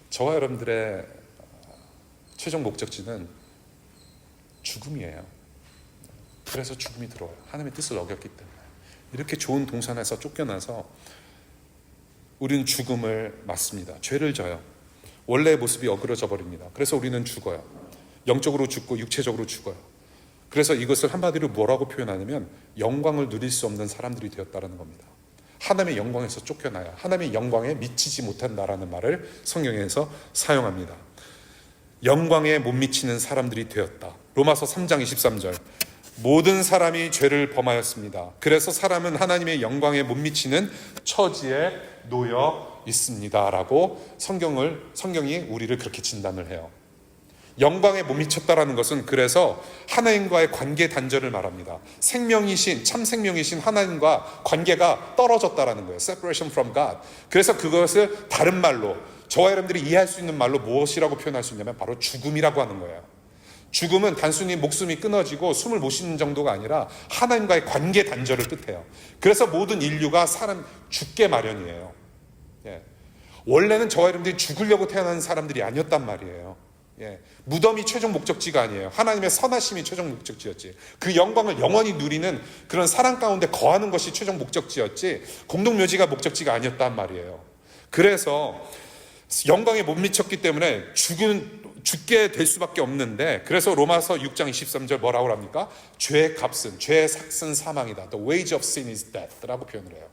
저와 여러분들의 최종 목적지는 죽음이에요. 그래서 죽음이 들어와요. 하나님의 뜻을 어겼기 때문에. 이렇게 좋은 동산에서 쫓겨나서 우리는 죽음을 맞습니다. 죄를 져요. 원래의 모습이 어그러져 버립니다. 그래서 우리는 죽어요. 영적으로 죽고 육체적으로 죽어요. 그래서 이것을 한마디로 뭐라고 표현하냐면 영광을 누릴 수 없는 사람들이 되었다는 겁니다. 하나님의 영광에서 쫓겨나야 하나님의 영광에 미치지 못한다라는 말을 성경에서 사용합니다. 영광에 못 미치는 사람들이 되었다. 로마서 3장 23절. 모든 사람이 죄를 범하였습니다. 그래서 사람은 하나님의 영광에 못 미치는 처지에 놓여 있습니다 라고 성경이 우리를 그렇게 진단을 해요. 영광에 못 미쳤다라는 것은 그래서 하나님과의 관계 단절을 말합니다. 참 생명이신 하나님과 관계가 떨어졌다라는 거예요. Separation from God. 그래서 그것을 다른 말로, 저와 여러분들이 이해할 수 있는 말로 무엇이라고 표현할 수 있냐면 바로 죽음이라고 하는 거예요. 죽음은 단순히 목숨이 끊어지고 숨을 못 쉬는 정도가 아니라 하나님과의 관계 단절을 뜻해요. 그래서 모든 인류가 죽게 마련이에요. 예. 원래는 저와 여러분들이 죽으려고 태어난 사람들이 아니었단 말이에요. 예. 무덤이 최종 목적지가 아니에요. 하나님의 선하심이 최종 목적지였지. 그 영광을 영원히 누리는 그런 사랑 가운데 거하는 것이 최종 목적지였지, 공동묘지가 목적지가 아니었단 말이에요. 그래서 영광에 못 미쳤기 때문에 죽게 될 수밖에 없는데, 그래서 로마서 6장 23절 뭐라고 합니까? 죄의 값은, 죄의 삭은 사망이다. The wage of sin is death 라고 표현을 해요.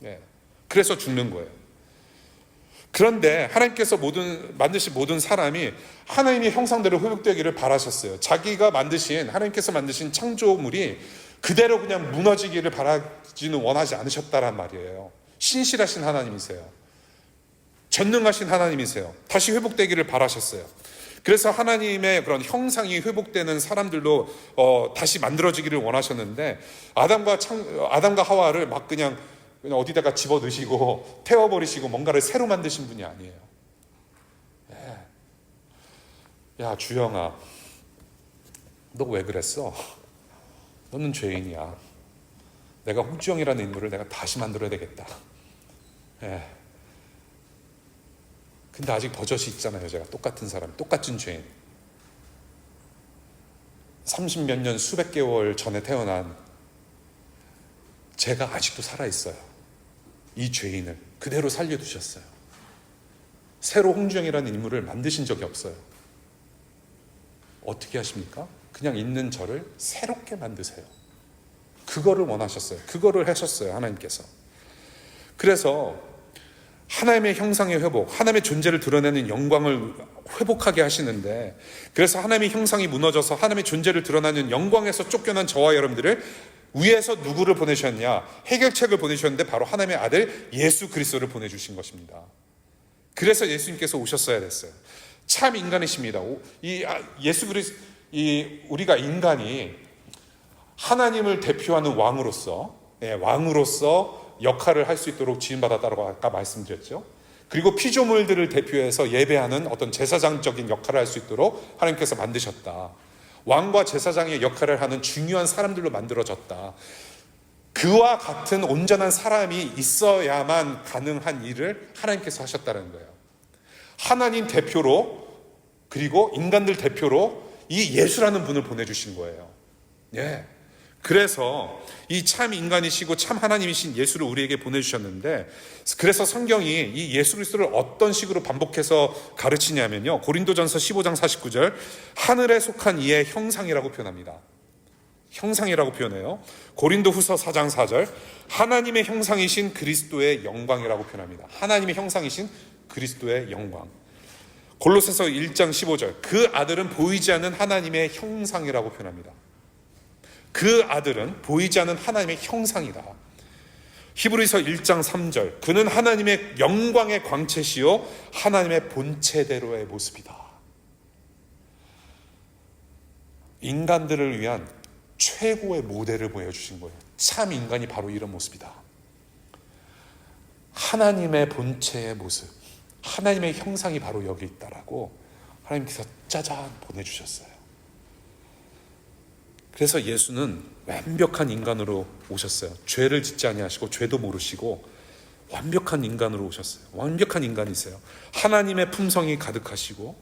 예. 그래서 죽는 거예요. 그런데 하나님께서 만드신 모든 사람이 하나님의 형상대로 회복되기를 바라셨어요. 하나님께서 만드신 창조물이 그대로 그냥 무너지기를 바라지는 원하지 않으셨다란 말이에요. 신실하신 하나님이세요. 전능하신 하나님이세요. 다시 회복되기를 바라셨어요. 그래서 하나님의 그런 형상이 회복되는 사람들로 다시 만들어지기를 원하셨는데, 아담과 하와를 막 그냥 어디다가 집어넣으시고 태워버리시고 뭔가를 새로 만드신 분이 아니에요. 예. 야, 주영아, 너 왜 그랬어? 너는 죄인이야. 내가 홍주영이라는 인물을 내가 다시 만들어야 되겠다. 예. 근데 아직 버젓이 있잖아요. 제가 똑같은 사람, 똑같은 죄인. 30몇 년, 수백 개월 전에 태어난 제가 아직도 살아있어요. 이 죄인을 그대로 살려두셨어요. 새로 홍주영이라는 인물을 만드신 적이 없어요. 어떻게 하십니까? 그냥 있는 저를 새롭게 만드세요. 그거를 원하셨어요. 그거를 하셨어요, 하나님께서. 그래서 하나님의 형상의 회복, 하나님의 존재를 드러내는 영광을 회복하게 하시는데, 그래서 하나님의 형상이 무너져서 하나님의 존재를 드러내는 영광에서 쫓겨난 저와 여러분들을 위에서 누구를 보내셨냐? 해결책을 보내셨는데 바로 하나님의 아들 예수 그리스도를 보내주신 것입니다. 그래서 예수님께서 오셨어야 됐어요. 참 인간이십니다. 예수 그리스도, 우리가 인간이 하나님을 대표하는 왕으로서 역할을 할 수 있도록 지음받았다고 아까 말씀드렸죠. 그리고 피조물들을 대표해서 예배하는 어떤 제사장적인 역할을 할 수 있도록 하나님께서 만드셨다. 왕과 제사장의 역할을 하는 중요한 사람들로 만들어졌다. 그와 같은 온전한 사람이 있어야만 가능한 일을 하나님께서 하셨다는 거예요. 하나님 대표로, 그리고 인간들 대표로 이 예수라는 분을 보내주신 거예요. 예. 그래서 이 참 인간이시고 참 하나님이신 예수를 우리에게 보내주셨는데, 그래서 성경이 이 예수 그리스도를 어떤 식으로 반복해서 가르치냐면요, 고린도전서 15장 49절, 하늘에 속한 이의 형상이라고 표현합니다. 형상이라고 표현해요. 고린도후서 4장 4절, 하나님의 형상이신 그리스도의 영광이라고 표현합니다. 하나님의 형상이신 그리스도의 영광. 골로새서 1장 15절, 그 아들은 보이지 않는 하나님의 형상이라고 표현합니다. 그 아들은 보이지 않는 하나님의 형상이다. 히브리서 1장 3절, 그는 하나님의 영광의 광채시요 하나님의 본체대로의 모습이다. 인간들을 위한 최고의 모델을 보여주신 거예요. 참 인간이 바로 이런 모습이다. 하나님의 본체의 모습, 하나님의 형상이 바로 여기 있다라고 하나님께서 짜잔 보내주셨어요. 그래서 예수는 완벽한 인간으로 오셨어요. 죄를 짓지 아니하시고 죄도 모르시고 완벽한 인간으로 오셨어요. 완벽한 인간이세요. 하나님의 품성이 가득하시고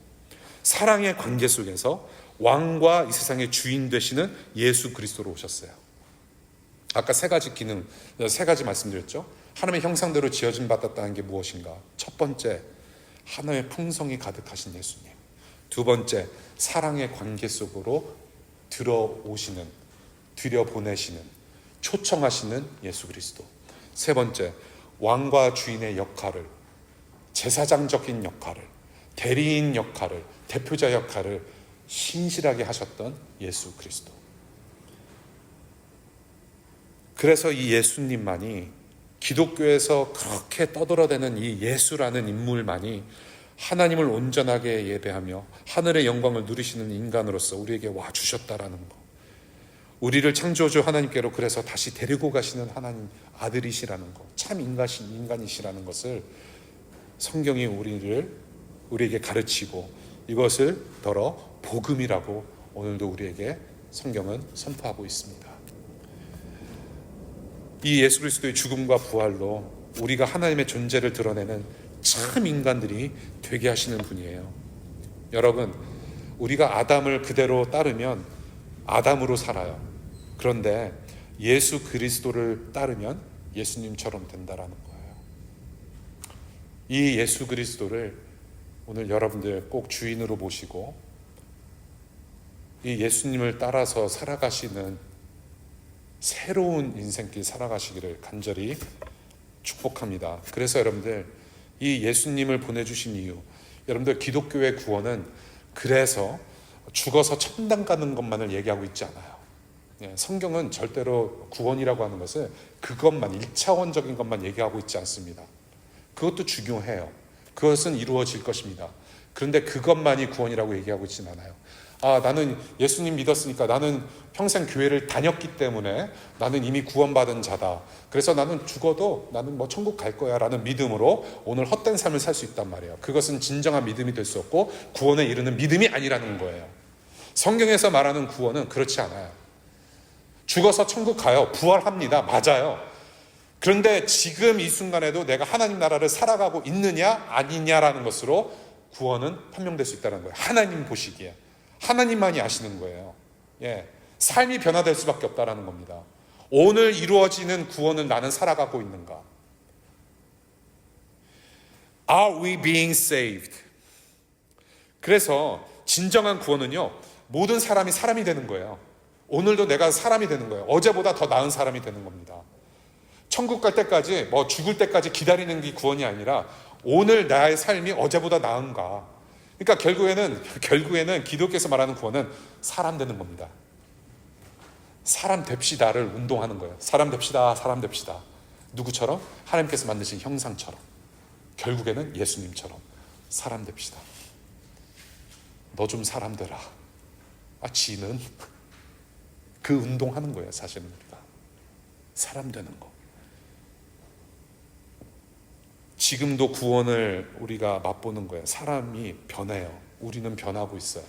사랑의 관계 속에서 왕과 이 세상의 주인 되시는 예수 그리스도로 오셨어요. 아까 세 가지 말씀드렸죠. 하나님의 형상대로 지어진 받았다는 게 무엇인가? 첫 번째, 하나님의 품성이 가득하신 예수님. 두 번째, 사랑의 관계 속으로 들여보내시는, 초청하시는 예수 그리스도. 세 번째, 왕과 주인의 역할을, 제사장적인 역할을, 대리인 역할을, 대표자 역할을 신실하게 하셨던 예수 그리스도. 그래서 이 예수님만이, 기독교에서 그렇게 떠들어대는 이 예수라는 인물만이 하나님을 온전하게 예배하며 하늘의 영광을 누리시는 인간으로서 우리에게 와주셨다라는 거, 우리를 창조주 하나님께로 그래서 다시 데리고 가시는 하나님 아들이시라는 거, 참 인간이시라는 것을 성경이 우리에게 가르치고, 이것을 더러 복음이라고 오늘도 우리에게 성경은 선포하고 있습니다. 이 예수 그리스도의 죽음과 부활로 우리가 하나님의 존재를 드러내는 참 인간들이 되게 하시는 분이에요. 여러분, 우리가 아담을 그대로 따르면 아담으로 살아요. 그런데 예수 그리스도를 따르면 예수님처럼 된다라는 거예요. 이 예수 그리스도를 오늘 여러분들 꼭 주인으로 모시고 이 예수님을 따라서 살아가시는 새로운 인생길 살아가시기를 간절히 축복합니다. 그래서 여러분들, 이 예수님을 보내주신 이유, 여러분들 기독교의 구원은 그래서 죽어서 천당 가는 것만을 얘기하고 있지 않아요. 성경은 절대로 구원이라고 하는 것을 그것만, 1차원적인 것만 얘기하고 있지 않습니다. 그것도 중요해요. 그것은 이루어질 것입니다. 그런데 그것만이 구원이라고 얘기하고 있지는 않아요. 나는 예수님 믿었으니까, 나는 평생 교회를 다녔기 때문에 나는 이미 구원받은 자다. 그래서 나는 죽어도 나는 천국 갈 거야 라는 믿음으로 오늘 헛된 삶을 살 수 있단 말이에요. 그것은 진정한 믿음이 될 수 없고 구원에 이르는 믿음이 아니라는 거예요. 성경에서 말하는 구원은 그렇지 않아요. 죽어서 천국 가요. 부활합니다. 맞아요. 그런데 지금 이 순간에도 내가 하나님 나라를 살아가고 있느냐 아니냐라는 것으로 구원은 판명될 수 있다는 거예요. 하나님 보시기에. 하나님만이 아시는 거예요. 삶이 변화될 수밖에 없다는 겁니다. 오늘 이루어지는 구원을 나는 살아가고 있는가? Are we being saved? 그래서 진정한 구원은요, 모든 사람이 되는 거예요. 오늘도 내가 사람이 되는 거예요. 어제보다 더 나은 사람이 되는 겁니다. 천국 갈 때까지, 죽을 때까지 기다리는 게 구원이 아니라 오늘 나의 삶이 어제보다 나은가? 그러니까 결국에는 기독교에서 말하는 구원은 사람 되는 겁니다. 사람 됩시다를 운동하는 거예요. 사람 됩시다. 누구처럼? 하나님께서 만드신 형상처럼. 결국에는 예수님처럼 사람 됩시다. 너 좀 사람 되라. 지는 그 운동하는 거예요. 사실은 우리가 사람 되는 거. 지금도 구원을 우리가 맛보는 거예요. 사람이 변해요. 우리는 변하고 있어요.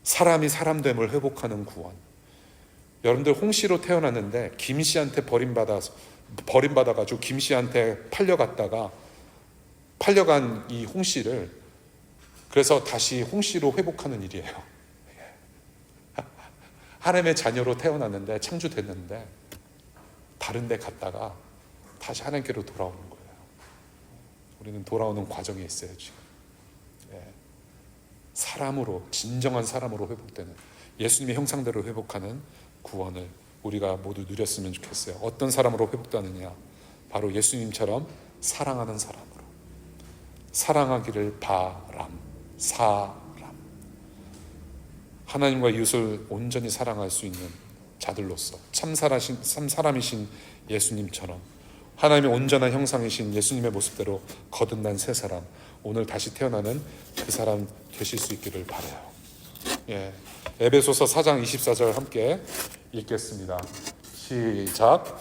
사람이 사람됨을 회복하는 구원. 여러분들 홍씨로 태어났는데 김씨한테 버림받아가지고 김씨한테 팔려간 이 홍씨를 그래서 다시 홍씨로 회복하는 일이에요. 하나님의 자녀로 태어났는데 창조됐는데 다른 데 갔다가 다시 하나님께로 돌아오는 거예요. 우리는 돌아오는 과정에 있어요 지금. 사람으로, 진정한 사람으로 회복되는, 예수님의 형상대로 회복하는 구원을 우리가 모두 누렸으면 좋겠어요. 어떤 사람으로 회복되느냐? 바로 예수님처럼 사랑하는 사람으로. 사랑하기를 사람. 하나님과 이웃을 온전히 사랑할 수 있는 자들로서 참 사람이신 예수님처럼 하나님의 온전한 형상이신 예수님의 모습대로 거듭난 새 사람, 오늘 다시 태어나는 그 사람 되실 수 있기를 바라요. 에베소서 4장 24절 함께 읽겠습니다. 시작.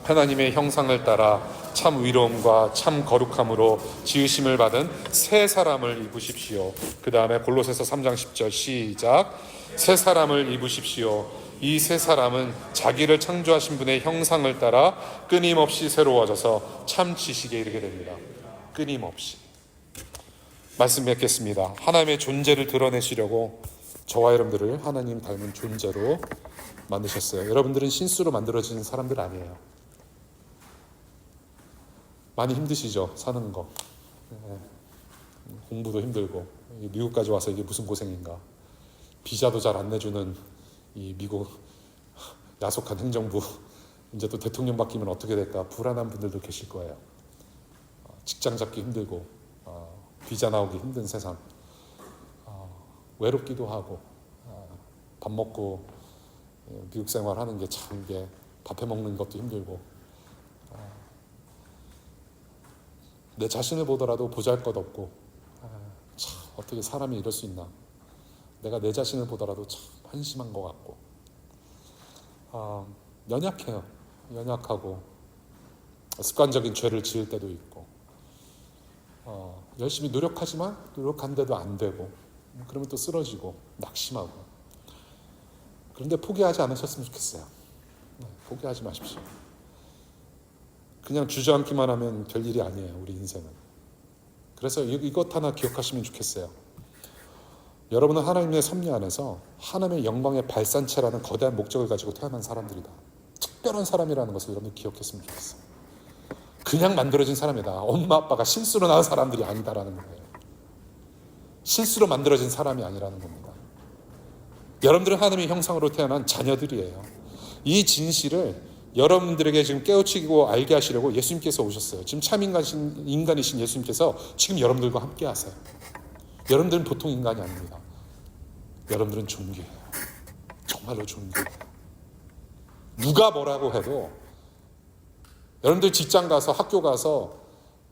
하나님의 형상을 따라 참 위로움과 참 거룩함으로 지으심을 받은 새 사람을 입으십시오. 그 다음에 골로새서 3장 10절 시작. 새 사람을 입으십시오. 이 새 사람은 자기를 창조하신 분의 형상을 따라 끊임없이 새로워져서 참 지식에 이르게 됩니다. 끊임없이. 말씀 뵙겠습니다. 하나님의 존재를 드러내시려고 저와 여러분들을 하나님 닮은 존재로 만드셨어요. 여러분들은 신수로 만들어진 사람들 아니에요. 많이 힘드시죠? 사는 거. 공부도 힘들고 미국까지 와서 이게 무슨 고생인가. 비자도 잘 안 내주는 이 미국 야속한 행정부, 이제 또 대통령 바뀌면 어떻게 될까 불안한 분들도 계실 거예요. 직장 잡기 힘들고 비자 나오기 힘든 세상, 외롭기도 하고 밥 먹고 미국 생활하는 게 참 이게 밥해 먹는 것도 힘들고 내 자신을 보더라도 보잘것없고 참 어떻게 사람이 이럴 수 있나. 내가 내 자신을 보더라도 참 한심한 것 같고 연약해요. 연약하고 습관적인 죄를 지을 때도 있고 열심히 노력하지만 노력한데도 안 되고 그러면 또 쓰러지고 낙심하고. 그런데 포기하지 않으셨으면 좋겠어요. 포기하지 마십시오. 그냥 주저앉기만 하면 될 일이 아니에요. 우리 인생은. 그래서 이것 하나 기억하시면 좋겠어요. 여러분은 하나님의 섭리 안에서 하나님의 영광의 발산체라는 거대한 목적을 가지고 태어난 사람들이다. 특별한 사람이라는 것을 여러분들 기억했으면 좋겠어요. 그냥 만들어진 사람이다. 엄마 아빠가 실수로 낳은 사람들이 아니다라는 거예요. 실수로 만들어진 사람이 아니라는 겁니다. 여러분들은 하나님의 형상으로 태어난 자녀들이에요. 이 진실을 여러분들에게 지금 깨우치고 알게 하시려고 예수님께서 오셨어요. 지금 참 인간이신 예수님께서 지금 여러분들과 함께 하세요. 여러분들은 보통 인간이 아닙니다. 여러분들은 존귀해요. 정말로 존귀해요. 누가 뭐라고 해도 여러분들 직장 가서 학교 가서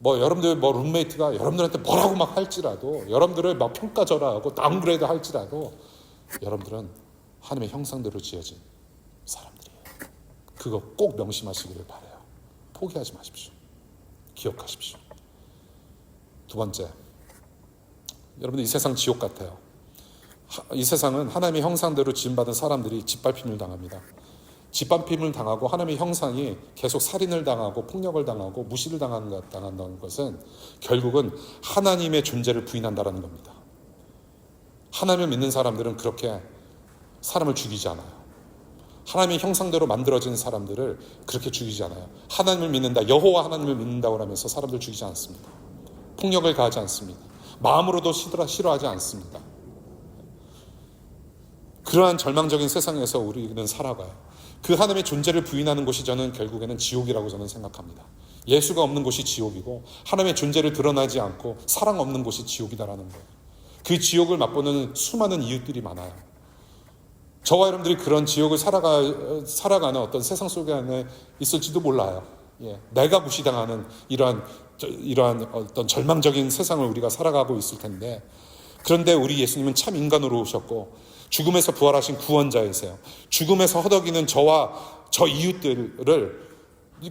여러분들 룸메이트가 여러분들한테 뭐라고 막 할지라도 여러분들을 막 평가절하하고 다운그레이드 할지라도 여러분들은 하나님의 형상대로 지어진 사람들이에요. 그거 꼭 명심하시기를 바라요. 포기하지 마십시오. 기억하십시오. 두 번째, 여러분들 이 세상 지옥 같아요. 이 세상은 하나님의 형상대로 지음받은 사람들이 짓밟힘을 당합니다. 짓밟힘을 당하고 하나님의 형상이 계속 살인을 당하고 폭력을 당하고 무시를 당한다는 것은 결국은 하나님의 존재를 부인한다는 겁니다. 하나님을 믿는 사람들은 그렇게 사람을 죽이지 않아요. 하나님의 형상대로 만들어진 사람들을 그렇게 죽이지 않아요. 하나님을 믿는다, 여호와 하나님을 믿는다고 하면서 사람들 죽이지 않습니다. 폭력을 가하지 않습니다. 마음으로도 싫어하지 않습니다. 그러한 절망적인 세상에서 우리는 살아가요. 그 하나님의 존재를 부인하는 곳이 저는 결국에는 지옥이라고 저는 생각합니다. 예수가 없는 곳이 지옥이고 하나님의 존재를 드러나지 않고 사랑 없는 곳이 지옥이다라는 거예요. 그 지옥을 맛보는 수많은 이웃들이 많아요. 저와 여러분들이 그런 지옥을 살아가는 어떤 세상 속에 안에 있을지도 몰라요. 내가 무시당하는 이러한 어떤 절망적인 세상을 우리가 살아가고 있을 텐데, 그런데 우리 예수님은 참 인간으로 오셨고 죽음에서 부활하신 구원자이세요. 죽음에서 허덕이는 저와 저 이웃들을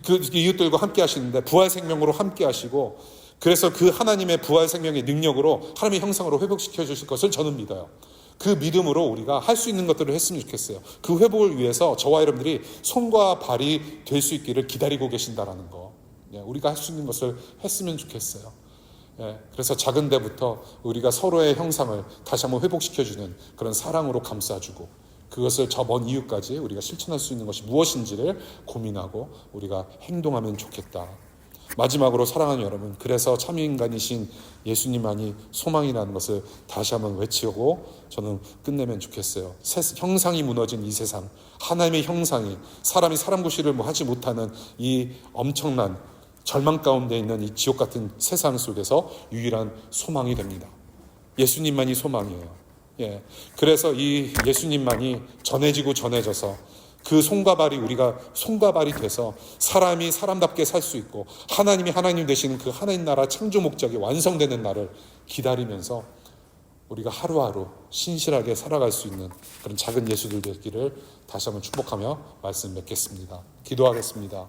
그 이웃들과 함께 하시는데 부활 생명으로 함께 하시고, 그래서 그 하나님의 부활 생명의 능력으로 하나님의 형상으로 회복시켜 주실 것을 저는 믿어요. 그 믿음으로 우리가 할 수 있는 것들을 했으면 좋겠어요. 그 회복을 위해서 저와 여러분들이 손과 발이 될 수 있기를 기다리고 계신다라는 거, 우리가 할 수 있는 것을 했으면 좋겠어요. 그래서 작은 데부터 우리가 서로의 형상을 다시 한번 회복시켜주는 그런 사랑으로 감싸주고, 그것을 저 먼 이유까지 우리가 실천할 수 있는 것이 무엇인지를 고민하고 우리가 행동하면 좋겠다. 마지막으로 사랑하는 여러분, 그래서 참인간이신 예수님만이 소망이라는 것을 다시 한번 외치고 저는 끝내면 좋겠어요. 형상이 무너진 이 세상, 하나님의 형상이 사람이 사람 구실을 하지 못하는 이 엄청난 절망 가운데 있는 이 지옥 같은 세상 속에서 유일한 소망이 됩니다. 예수님만이 소망이에요. 그래서 이 예수님만이 전해지고 전해져서 그 손과 발이 우리가 손과 발이 돼서 사람이 사람답게 살 수 있고 하나님이 하나님 되시는 그 하나님 나라 창조 목적이 완성되는 날을 기다리면서 우리가 하루하루 신실하게 살아갈 수 있는 그런 작은 예수들 되기를 다시 한번 축복하며 말씀 맺겠습니다. 기도하겠습니다.